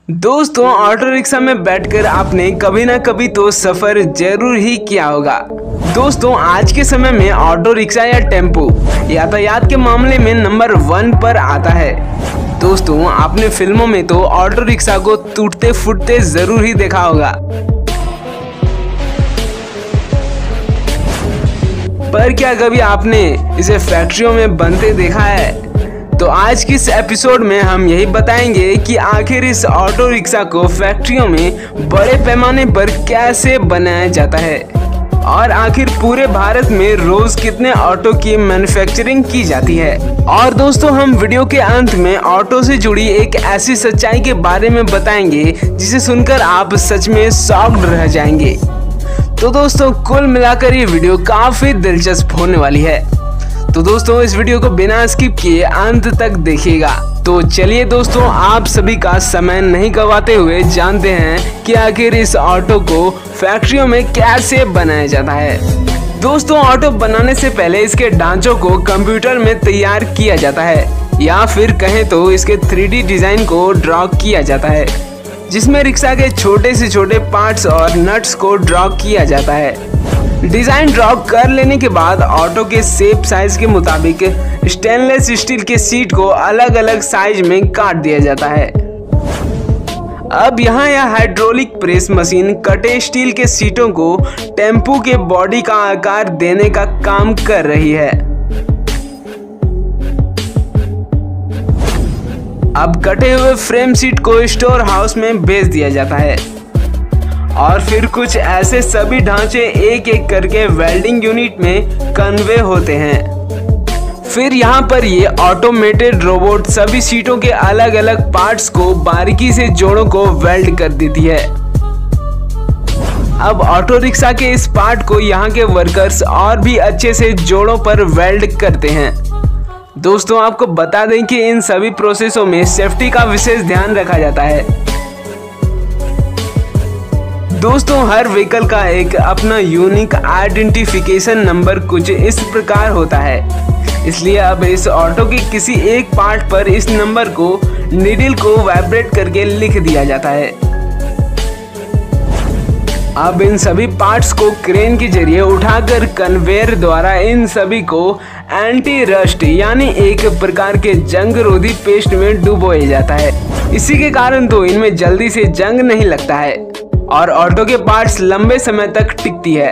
दोस्तों, auto rickshaw में बैठकर आपने कभी ना कभी तो सफर जरूर ही किया होगा। दोस्तों, आज के समय में ऑटो रिक्शा या टेम्पो यातायात के मामले में नंबर 1 पर आता है। दोस्तों, आपने फिल्मों में तो ऑटो रिक्शा को टूटते फूटते जरूर ही देखा होगा, पर क्या कभी आपने इसे फैक्ट्रियों में बनते देखा है? तो आज की इस एपिसोड में हम यही बताएंगे कि आखिर इस ऑटो रिक्शा को फैक्ट्रियों में बड़े पैमाने पर कैसे बनाया जाता है और आखिर पूरे भारत में रोज कितने ऑटो की मैन्युफैक्चरिंग की जाती है। और दोस्तों, हम वीडियो के अंत में ऑटो से जुड़ी एक ऐसी सच्चाई के बारे में बताएंगे जिसे सुनकर आप सच में शॉक्ड रह जाएंगे। तो दोस्तों, कुल मिलाकर ये वीडियो काफी दिलचस्प होने वाली है, तो दोस्तों इस वीडियो को बिना स्किप किए अंत तक देखिएगा। तो चलिए दोस्तों, आप सभी का समय नहीं गवाते हुए जानते हैं कि आखिर इस ऑटो को फैक्ट्रियों में कैसे बनाया जाता है। दोस्तों, ऑटो बनाने से पहले इसके ढांचों को कंप्यूटर में तैयार किया जाता है, या फिर कहें तो इसके 3D डिजाइन को ड्रॉ किया जाता है, जिसमें रिक्शा के छोटे से छोटे पार्ट्स और नट्स को ड्रॉ किया जाता है। डिजाइन ड्रॉ कर लेने के बाद ऑटो के शेप साइज के मुताबिक स्टेनलेस स्टील के सीट को अलग अलग साइज में काट दिया जाता है। अब यहाँ यह हाइड्रोलिक प्रेस मशीन कटे स्टील के सीटों को टेम्पो के बॉडी का आकार देने का काम कर रही है। अब कटे हुए फ्रेम सीट को स्टोर हाउस में भेज दिया जाता है और फिर कुछ ऐसे सभी ढांचे एक एक करके वेल्डिंग यूनिट में कन्वे होते हैं। फिर यहाँ पर ये ऑटोमेटेड रोबोट सभी सीटों के अलग अलग पार्ट्स को बारीकी से जोड़ों को वेल्ड कर देती है। अब ऑटो रिक्शा के इस पार्ट को यहाँ के वर्कर्स और भी अच्छे से जोड़ों पर वेल्ड करते हैं। दोस्तों, आपको बता दें कि इन सभी प्रोसेसों में सेफ्टी का विशेष ध्यान रखा जाता है। दोस्तों, हर व्हीकल का एक अपना यूनिक आइडेंटिफिकेशन नंबर कुछ इस प्रकार होता है, इसलिए अब इस ऑटो के किसी एक पार्ट पर इस नंबर को नीडल को वाइब्रेट करके लिख दिया जाता है। अब इन सभी पार्ट्स को क्रेन के जरिए उठाकर कन्वेयर द्वारा इन सभी को एंटी रस्ट यानी एक प्रकार के जंग रोधी पेस्ट में डुबोया जाता है। इसी के कारण तो इनमें जल्दी से जंग नहीं लगता है और ऑटो के पार्ट्स लंबे समय तक टिकती है।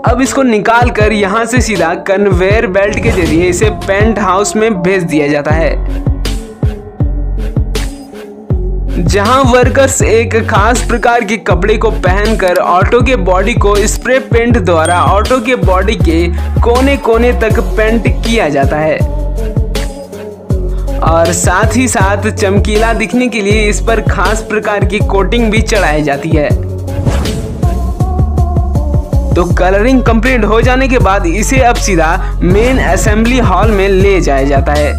अब इसको निकाल कर यहाँ से सीधा कन्वेयर बेल्ट के जरिए इसे पेंट हाउस में भेज दिया जाता है, जहाँ वर्कर्स एक खास प्रकार के कपड़े को पहनकर ऑटो के बॉडी को स्प्रे पेंट द्वारा ऑटो के बॉडी के कोने कोने तक पेंट किया जाता है और साथ ही साथ चमकीला दिखने के लिए इस पर खास प्रकार की कोटिंग भी चढ़ाई जाती है। तो कलरिंग कंप्लीट हो जाने के बाद इसे अब सीधा मेन असेंबली हॉल में ले जाया जाता है,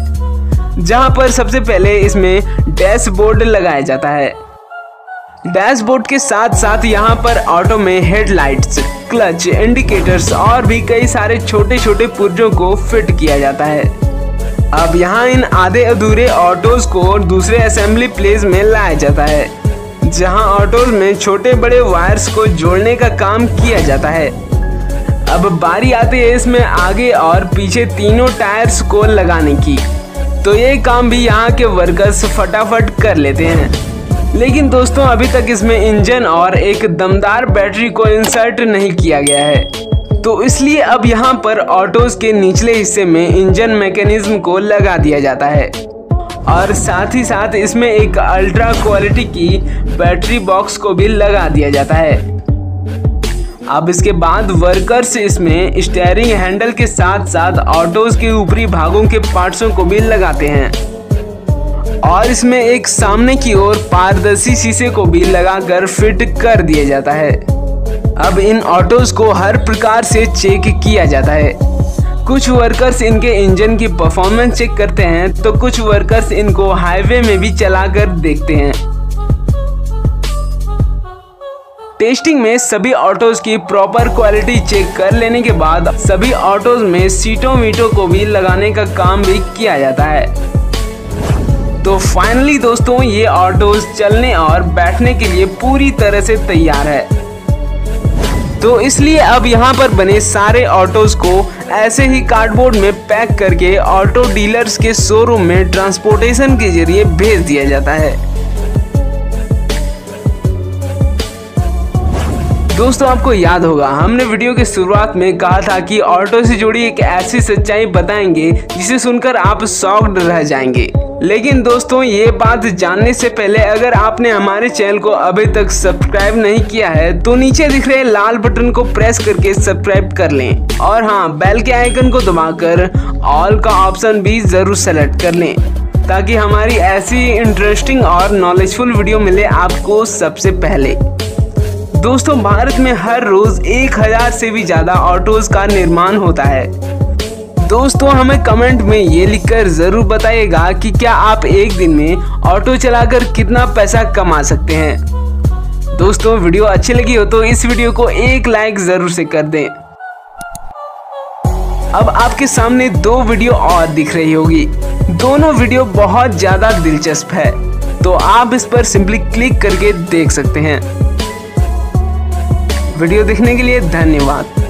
जहां पर सबसे पहले इसमें डैशबोर्ड लगाया जाता है। डैशबोर्ड के साथ साथ यहां पर ऑटो में हेडलाइट्स, क्लच, इंडिकेटर्स और भी कई सारे छोटे छोटे पुर्जों को फिट किया जाता है। अब यहाँ इन आधे अधूरे ऑटोज को दूसरे असेंबली प्लेस में लाया जाता है, जहाँ ऑटोज में छोटे बड़े वायर्स को जोड़ने का काम किया जाता है। अब बारी आती है इसमें आगे और पीछे तीनों टायर्स को लगाने की, तो ये काम भी यहाँ के वर्कर्स फटाफट कर लेते हैं। लेकिन दोस्तों, अभी तक इसमें इंजन और एक दमदार बैटरी को इंसर्ट नहीं किया गया है, तो इसलिए अब यहाँ पर ऑटोज के निचले हिस्से में इंजन मैकेनिज्म को लगा दिया जाता है और साथ ही साथ इसमें एक अल्ट्रा क्वालिटी की बैटरी बॉक्स को भी लगा दिया जाता है। अब इसके बाद वर्कर्स इसमें स्टीयरिंग हैंडल के साथ साथ ऑटोज के ऊपरी भागों के पार्ट्सों को भी लगाते हैं और इसमें एक सामने की ओर पारदर्शी शीशे को भी लगाकर फिट कर दिया जाता है। अब इन ऑटोज को हर प्रकार से चेक किया जाता है। कुछ वर्कर्स इनके इंजन की परफॉर्मेंस चेक करते हैं, तो कुछ वर्कर्स इनको हाईवे में भी चलाकर देखते हैं। टेस्टिंग में सभी ऑटोज की प्रॉपर क्वालिटी चेक कर लेने के बाद सभी ऑटोज में सीटों वीटों को भी लगाने का काम भी किया जाता है। तो फाइनली दोस्तों ये ऑटोज चलने और बैठने के लिए पूरी तरह से तैयार है। तो इसलिए अब यहाँ पर बने सारे ऑटोज को ऐसे ही कार्डबोर्ड में पैक करके ऑटो डीलर्स के शोरूम में ट्रांसपोर्टेशन के जरिए भेज दिया जाता है। दोस्तों आपको याद होगा हमने वीडियो के शुरुआत में कहा था कि ऑटो से जुड़ी एक ऐसी सच्चाई बताएंगे जिसे सुनकर आप शॉक्ड रह जाएंगे। लेकिन दोस्तों ये बात जानने से पहले अगर आपने हमारे चैनल को अभी तक सब्सक्राइब नहीं किया है तो नीचे दिख रहे लाल बटन को प्रेस करके सब्सक्राइब कर लें और हाँ बेल के आइकन को दबाकर ऑल का ऑप्शन भी जरूर सेलेक्ट कर लें ताकि हमारी ऐसी इंटरेस्टिंग और नॉलेजफुल वीडियो मिले आपको सबसे पहले। दोस्तों भारत में हर रोज 1000 से भी ज्यादा ऑटोज का निर्माण होता है। दोस्तों हमें कमेंट में ये लिखकर जरूर बताइएगा कि क्या आप एक दिन में ऑटो चलाकर कितना पैसा कमा सकते हैं। दोस्तों वीडियो अच्छी लगी हो तो इस वीडियो को एक लाइक जरूर से कर दें। अब आपके सामने 2 वीडियो और दिख रही होगी। दोनों वीडियो बहुत ज्यादा दिलचस्प है तो आप इस पर सिंपली क्लिक करके देख सकते हैं। वीडियो देखने के लिए धन्यवाद।